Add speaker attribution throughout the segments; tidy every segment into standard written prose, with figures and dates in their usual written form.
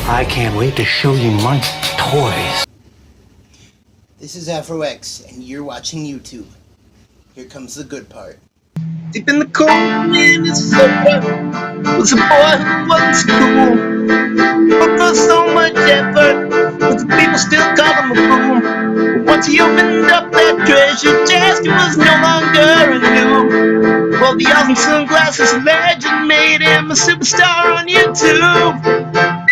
Speaker 1: I can't wait to show you my toys.
Speaker 2: This is Afro and you're watching YouTube. Here comes the good part.
Speaker 3: Deep in the cold Minnesota was a boy who wasn't so cool. But for so much effort, but the people still call him a fool. But once he opened up that treasure chest, it was no longer a new. Well, the awesome sunglasses legend made him a superstar on YouTube.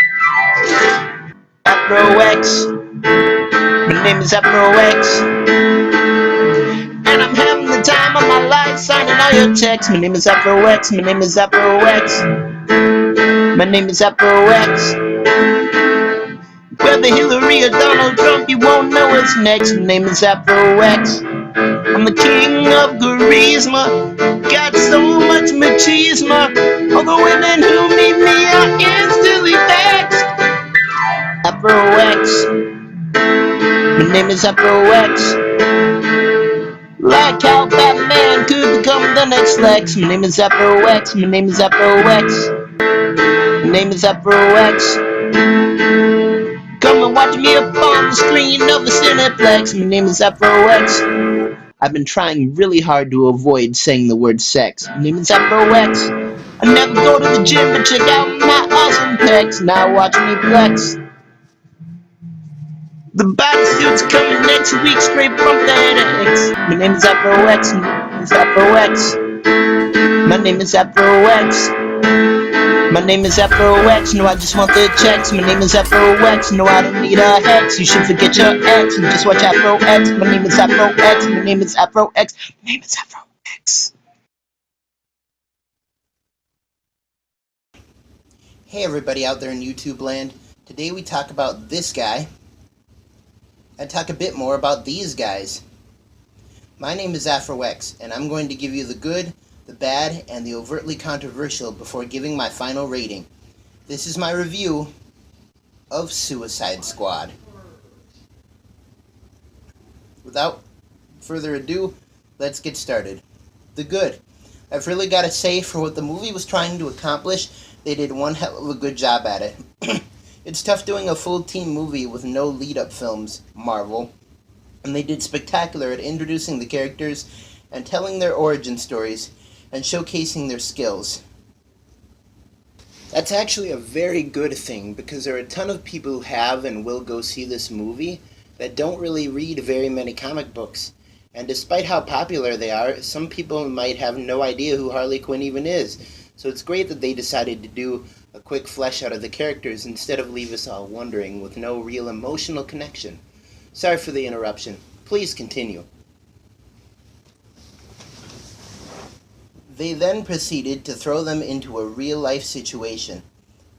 Speaker 3: Afro X, my name is Afro X. And I'm having the time of my life signing all your checks. My name is Afro X, my name is Afro X. My name is Afro X. Whether Hillary or Donald Trump, you won't know what's next. My name is Afro X. I'm the king of charisma. Got so much machismo. All the women who meet me are instantly vexed. Afro X. My name is Afro X. Like how Batman could become the next Lex. My name is Afro X. My name is Afro X. My name is Afro X. Come and watch me up on the screen of a Cineplex. My name is Afro X. I've been trying really hard to avoid saying the word sex. My name is Afro X. I never go to the gym but check out my awesome pecs. Now watch me flex. The bodysuit's coming next week straight from FedEx. My name is Afro X. My name is Afro X. My name is Afro X. My name is Afro X. No, I just want the checks. My name is Afro X. No, I don't need a hex. You should forget your ex and just watch Afro X. My name is Afro X. My name is Afro X. My name is Afro X.
Speaker 2: Hey everybody out there in YouTube land. Today we talk about this guy and talk a bit more about these guys. My name is Afro X, and I'm going to give you the good, the bad, and the overtly controversial before giving my final rating. This is my review of Suicide Squad. Without further ado, let's get started. The good. I've really got to say, for what the movie was trying to accomplish, they did one hell of a good job at it. It's tough doing a full team movie with no lead-up films, Marvel, and they did spectacular at introducing the characters and telling their origin stories and showcasing their skills. That's actually a very good thing, because there are a ton of people who have and will go see this movie that don't really read very many comic books. And despite how popular they are, some people might have no idea who Harley Quinn even is. So it's great that they decided to do a quick flesh out of the characters instead of leave us all wondering with no real emotional connection. Sorry for the interruption. Please continue. They then proceeded to throw them into a real-life situation.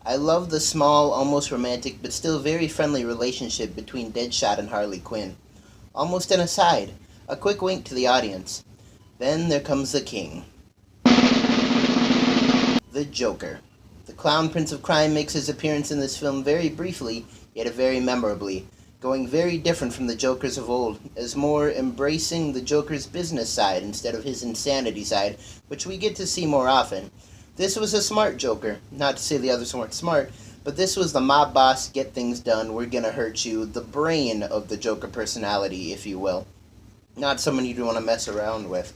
Speaker 2: I love the small, almost romantic, but still very friendly relationship between Deadshot and Harley Quinn. Almost an aside, a quick wink to the audience. Then there comes the king. The Joker. The clown prince of crime makes his appearance in this film very briefly, yet very memorably, going very different from the Jokers of old, as more embracing the Joker's business side instead of his insanity side, which we get to see more often. This was a smart Joker, not to say the others weren't smart, but this was the mob boss, get things done, we're gonna hurt you, the brain of the Joker personality, if you will. Not someone you'd want to mess around with.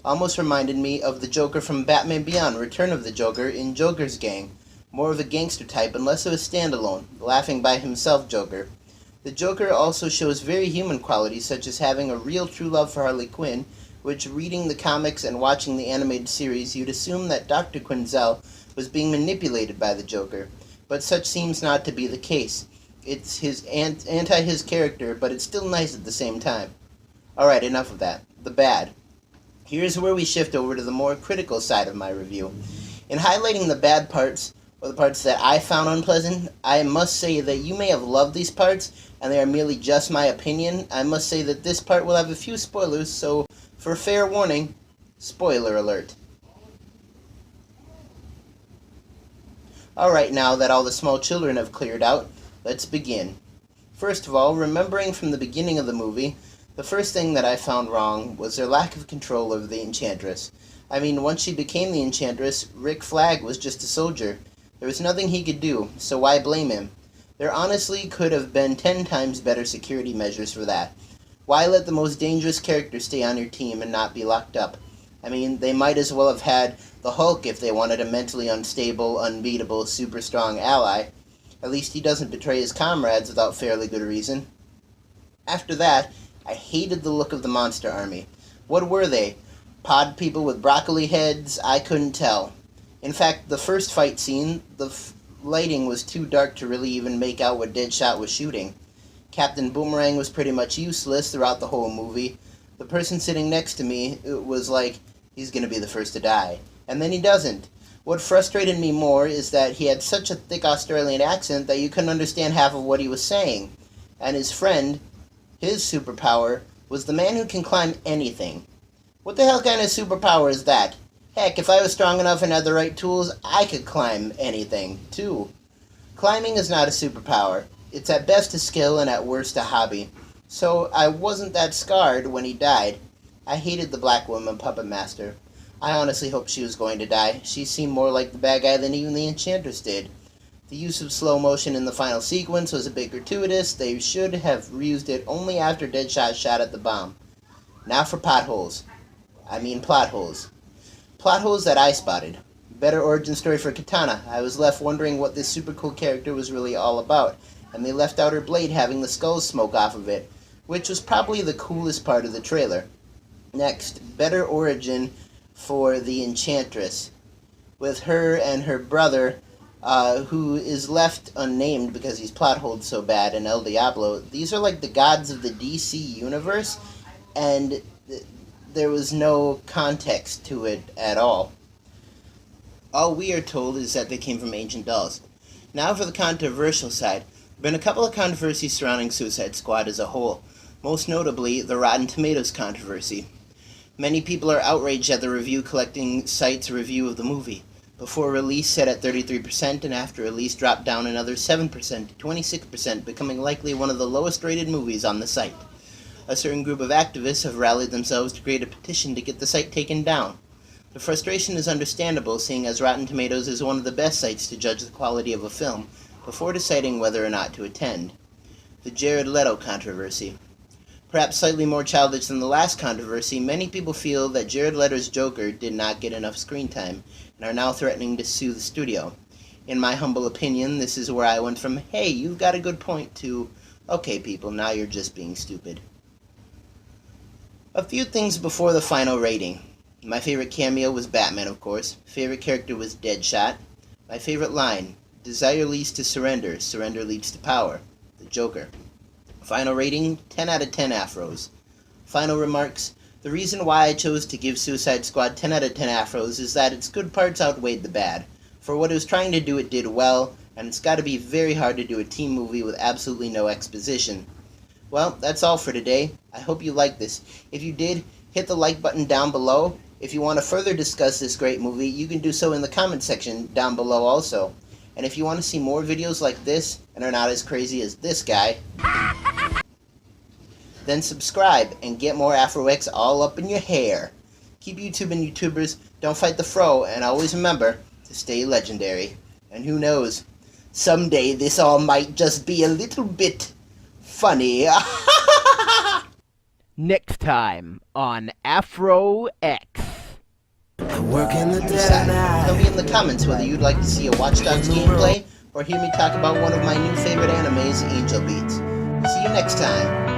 Speaker 2: Almost reminded me of the Joker from Batman Beyond, Return of the Joker in Joker's Gang. More of a gangster type and less of a standalone, laughing by himself Joker. The Joker also shows very human qualities such as having a real true love for Harley Quinn, which reading the comics and watching the animated series you'd assume that Dr. Quinzel was being manipulated by the Joker, but such seems not to be the case. It's his anti his character, but it's still nice at the same time. Alright, enough of that. The bad. Here's where we shift over to the more critical side of my review. In highlighting the bad parts, or the parts that I found unpleasant, I must say that you may have loved these parts, and they are merely just my opinion. I must say that this part will have a few spoilers, so for fair warning, spoiler alert. Alright, now that all the small children have cleared out, let's begin. First of all, remembering from the beginning of the movie, the first thing that I found wrong was their lack of control over the Enchantress. I mean, once she became the Enchantress, Rick Flag was just a soldier. There was nothing he could do, so why blame him? There honestly could have been 10 times better security measures for that. Why let the most dangerous character stay on your team and not be locked up? I mean, they might as well have had the Hulk if they wanted a mentally unstable, unbeatable, super strong ally. At least he doesn't betray his comrades without fairly good reason. After that, I hated the look of the monster army. What were they? Pod people with broccoli heads? I couldn't tell. In fact, the first fight scene, the lighting was too dark to really even make out what Deadshot was shooting. Captain Boomerang was pretty much useless throughout the whole movie. The person sitting next to me, it was like, he's gonna be the first to die. And then he doesn't. What frustrated me more is that he had such a thick Australian accent that you couldn't understand half of what he was saying. And his friend, his superpower, was the man who can climb anything. What the hell kind of superpower is that? Heck, if I was strong enough and had the right tools, I could climb anything, too. Climbing is not a superpower. It's at best a skill and at worst a hobby. So I wasn't that scarred when he died. I hated the black woman puppet master. I honestly hoped she was going to die. She seemed more like the bad guy than even the Enchantress did. The use of slow motion in the final sequence was a bit gratuitous. They should have reused it only after Deadshot shot at the bomb. Now for potholes. I mean plot holes. Plot holes that I spotted. Better origin story for Katana. I was left wondering what this super cool character was really all about, and they left out her blade having the skulls smoke off of it, which was probably the coolest part of the trailer. Next, better origin for the Enchantress, with her and her brother, who is left unnamed because he's plot holed so bad in El Diablo. These are like the gods of the DC universe, and there was no context to it at all. All we are told is that they came from ancient dolls. Now for the controversial side. There have been a couple of controversies surrounding Suicide Squad as a whole, most notably the Rotten Tomatoes controversy. Many people are outraged at the review collecting site's review of the movie. Before release set at 33%, and after release dropped down another 7% to 26%, becoming likely one of the lowest rated movies on the site. A certain group of activists have rallied themselves to create a petition to get the site taken down. The frustration is understandable, seeing as Rotten Tomatoes is one of the best sites to judge the quality of a film before deciding whether or not to attend. The Jared Leto controversy. Perhaps slightly more childish than the last controversy, many people feel that Jared Leto's Joker did not get enough screen time and are now threatening to sue the studio. In my humble opinion, this is where I went from, hey, you've got a good point, to, okay people, now you're just being stupid. A few things before the final rating. My favorite cameo was Batman, of course. Favorite character was Deadshot. My favorite line, desire leads to surrender, surrender leads to power. The Joker. Final rating, 10 out of 10 Afros. Final remarks, the reason why I chose to give Suicide Squad 10 out of 10 Afros is that its good parts outweighed the bad. For what it was trying to do, it did well, and it's got to be very hard to do a team movie with absolutely no exposition. Well, that's all for today. I hope you liked this. If you did, hit the like button down below. If you want to further discuss this great movie, you can do so in the comment section down below also. And if you want to see more videos like this, and are not as crazy as this guy, then subscribe and get more Afro X all up in your hair. Keep YouTubing, YouTubers. Don't fight the fro, and always remember to stay legendary. And who knows, someday this all might just be a little bit funny.
Speaker 4: Next time on Afro X.
Speaker 2: Working the dead night. Tell me in the comments whether you'd like to see a Watch Dogs gameplay or hear me talk about one of my new favorite animes, Angel Beats. See you next time.